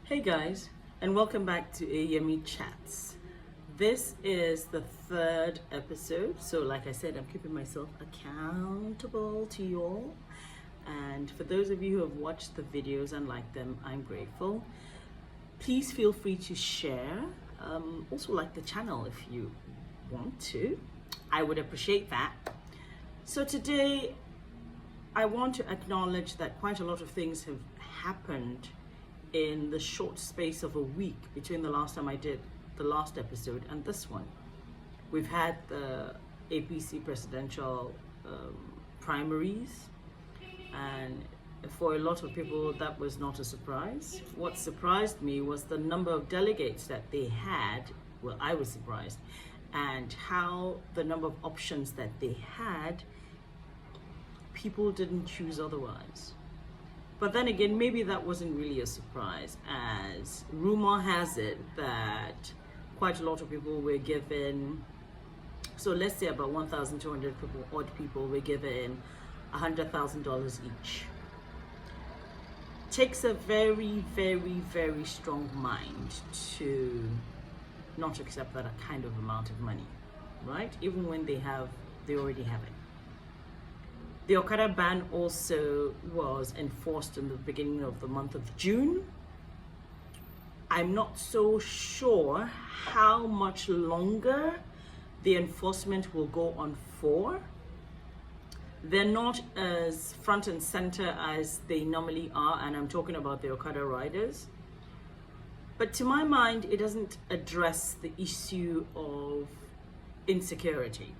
Hey guys, and welcome back to Eyiyemi Chats. This is the third episode, so like I said, I'm keeping myself accountable to you all. And for those of you who have watched the videos and liked them, I'm grateful. Please feel free to share. Also like the channel if you want to. I would appreciate that. So today, I want to acknowledge that quite a lot of things have happened in the short space of a week between the last time I did the last episode and this one. We've had the APC presidential primaries, and for a lot of people that was not a surprise. What surprised me was the number of delegates that they had. Well, I was surprised, and how the number of options that they had, people didn't choose otherwise. But then again, maybe that wasn't really a surprise, as rumor has it that quite a lot of people were given, so let's say about 1,200 people were given $100,000 each. Takes a very, very, very strong mind to not accept that kind of amount of money, right? Even when they already have it. The Okada ban also was enforced in the beginning of the month of June. I'm not so sure how much longer the enforcement will go on for. They're not as front and center as they normally are, and I'm talking about the Okada riders. But to my mind, it doesn't address the issue of insecurity.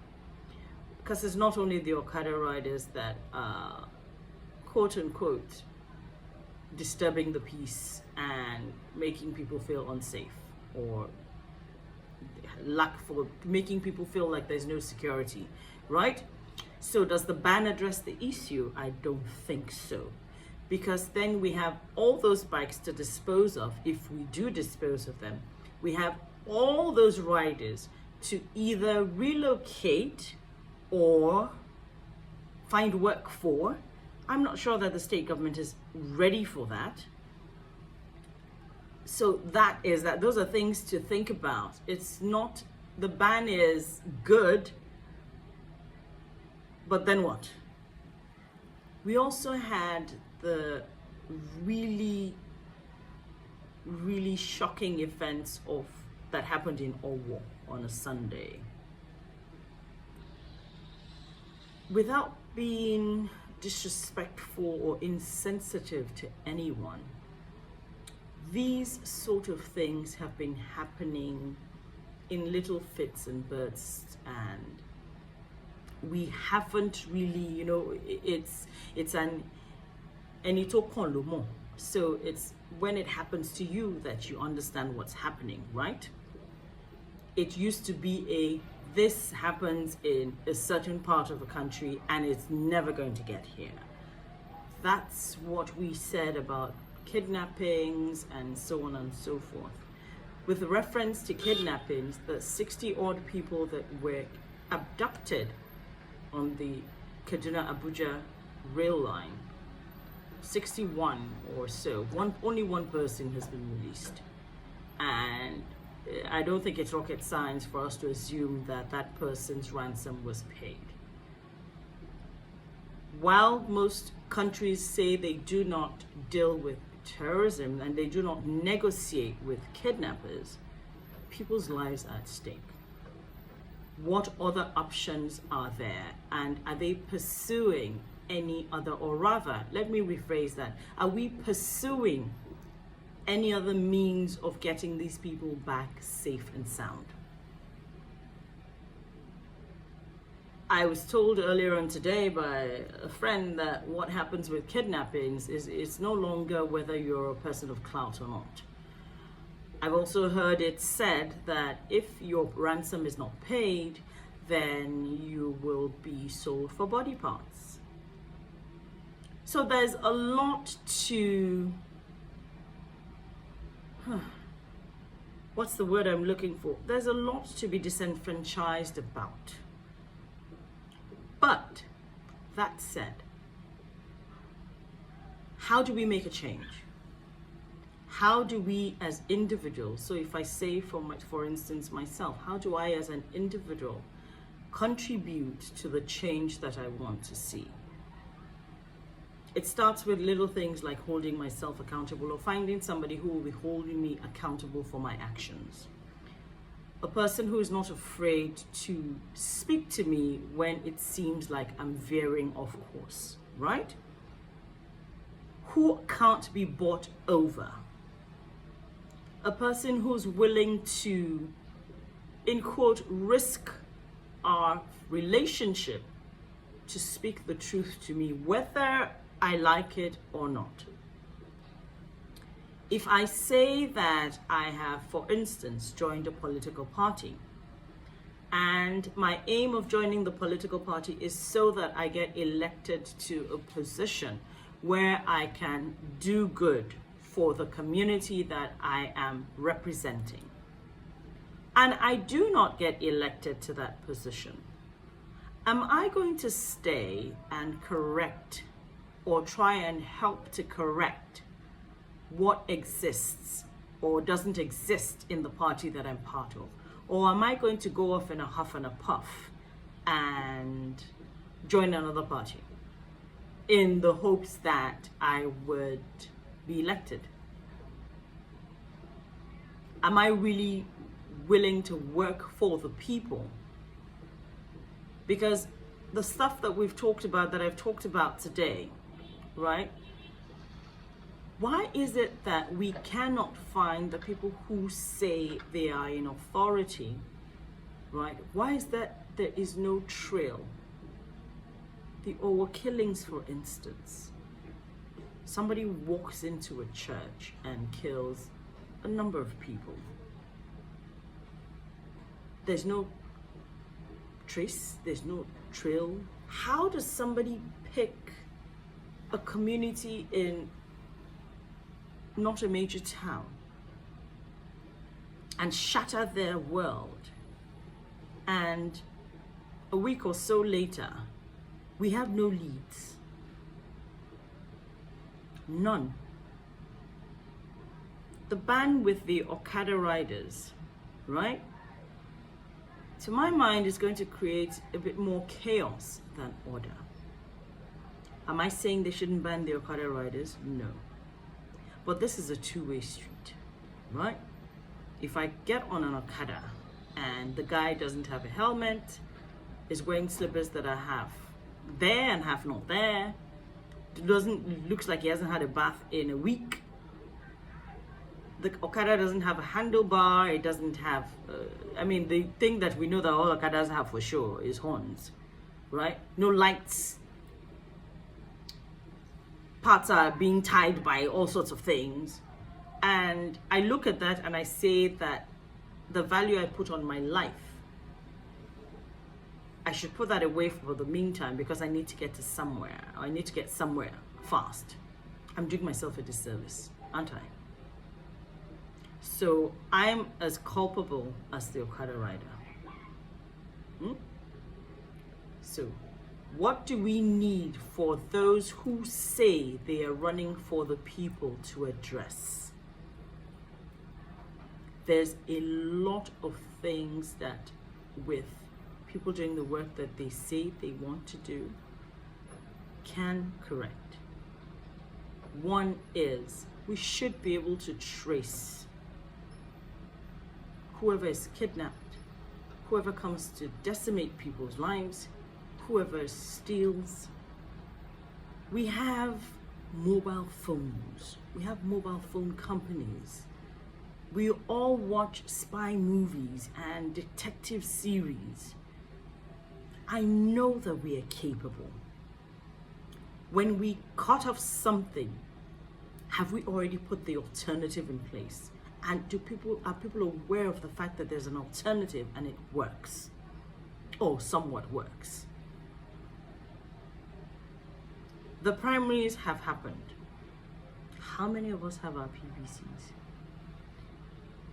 Because it's not only the Okada riders that are, quote unquote, disturbing the peace and making people feel unsafe, or making people feel like there's no security, right? So does the ban address the issue? I don't think so. Because then we have all those bikes to dispose of. If we do dispose of them, we have all those riders to either relocate or find work for. I'm not sure that the state government is ready for that. So those are things to think about. It's not, the ban is good, but then what? We also had the really, really shocking events that happened in Owo on a Sunday. Without being disrespectful or insensitive to anyone, these sort of things have been happening in little fits and bursts, and we haven't really, it's an enito kon lomo. So it's when it happens to you that you understand what's happening, right? It used to be this happens in a certain part of the country and it's never going to get here. That's what we said about kidnappings and so on and so forth. With reference to kidnappings, the 60 odd people that were abducted on the Kaduna-Abuja rail line, 61 or so, only one person has been released. And I don't think it's rocket science for us to assume that that person's ransom was paid. While most countries say they do not deal with terrorism and they do not negotiate with kidnappers, people's lives are at stake. What other options are there? And are they pursuing any other, or rather, let me rephrase that, are we pursuing any other means of getting these people back safe and sound? I was told earlier on today by a friend that what happens with kidnappings is it's no longer whether you're a person of clout or not. I've also heard it said that if your ransom is not paid, then you will be sold for body parts. So there's a lot to what's the word I'm looking for? There's a lot to be disenfranchised about. But that said, how do we make a change? How do we as individuals, so if I say for instance myself, how do I as an individual contribute to the change that I want to see? It starts with little things like holding myself accountable or finding somebody who will be holding me accountable for my actions. A person who is not afraid to speak to me when it seems like I'm veering off course, right? Who can't be bought over. A person who's willing to, in quote, risk our relationship to speak the truth to me, whether I like it or not. If I say that I have, for instance, joined a political party, and my aim of joining the political party is so that I get elected to a position where I can do good for the community that I am representing, and I do not get elected to that position, am I going to stay and correct or try and help to correct what exists or doesn't exist in the party that I'm part of? Or am I going to go off in a huff and a puff and join another party in the hopes that I would be elected? Am I really willing to work for the people? Because the stuff that we've talked about, that I've talked about today, right? Why is it that we cannot find the people who say they are in authority, right? Why is that there is no trail? The Owo killings, for instance. Somebody walks into a church and kills a number of people. There's no trace, there's no trail. How does somebody pick a community in not a major town and shatter their world, and a week or so later we have no leads? None. The ban with the Okada riders, right, to my mind is going to create a bit more chaos than order. Am I saying they shouldn't ban the Okada riders? No. But this is a two-way street, right? If I get on an Okada and the guy doesn't have a helmet, is wearing slippers that are half there and half not there, looks like he hasn't had a bath in a week, the Okada doesn't have a handlebar, it doesn't have, the thing that we know that all Okadas have for sure is horns, right? No lights. Parts are being tied by all sorts of things. And I look at that and I say that the value I put on my life, I should put that away for the meantime because I need to get to somewhere. Or I need to get somewhere fast. I'm doing myself a disservice, aren't I? So I'm as culpable as the Okada rider. So what do we need for those who say they are running for the people to address? There's a lot of things that, with people doing the work that they say they want to do, can correct. One is, we should be able to trace whoever is kidnapped, whoever comes to decimate people's lives, whoever steals. We have mobile phones. We have mobile phone companies. We all watch spy movies and detective series. I know that we are capable. When we cut off something, have we already put the alternative in place? And are people aware of the fact that there's an alternative and it works? Or somewhat works? The primaries have happened. How many of us have our PVCs?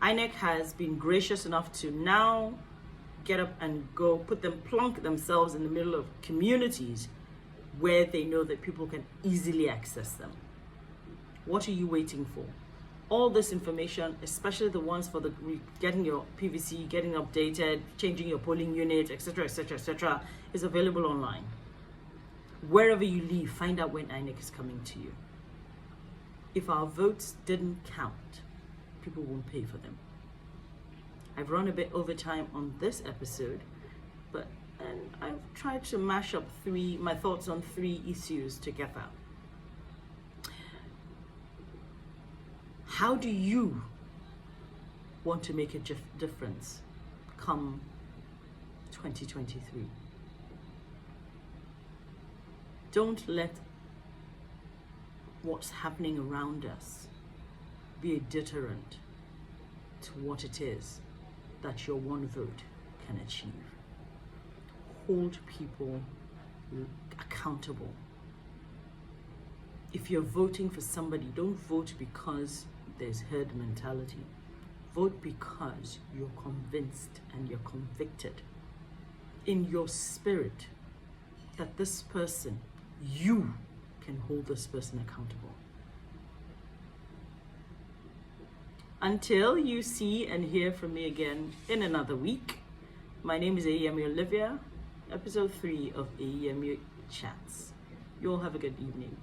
INEC has been gracious enough to now get up and go plunk themselves in the middle of communities where they know that people can easily access them. What are you waiting for? All this information, especially the ones for the getting your PVC, getting updated, changing your polling unit, etc., etc., etc., is available online. Wherever you live, find out when INEC is coming to you. If our votes didn't count, people won't pay for them. I've run a bit over time on this episode, and I've tried to mash up my thoughts on 3 issues together. How do you want to make a difference come 2023? Don't let what's happening around us be a deterrent to what it is that your one vote can achieve. Hold people accountable. If you're voting for somebody, don't vote because there's herd mentality. Vote because you're convinced and you're convicted in your spirit that this person, you can hold this person accountable. Until you see and hear from me again in another week, my name is EyiyemiOlivia, episode 3 of Eyyemi Chats. You all have a good evening.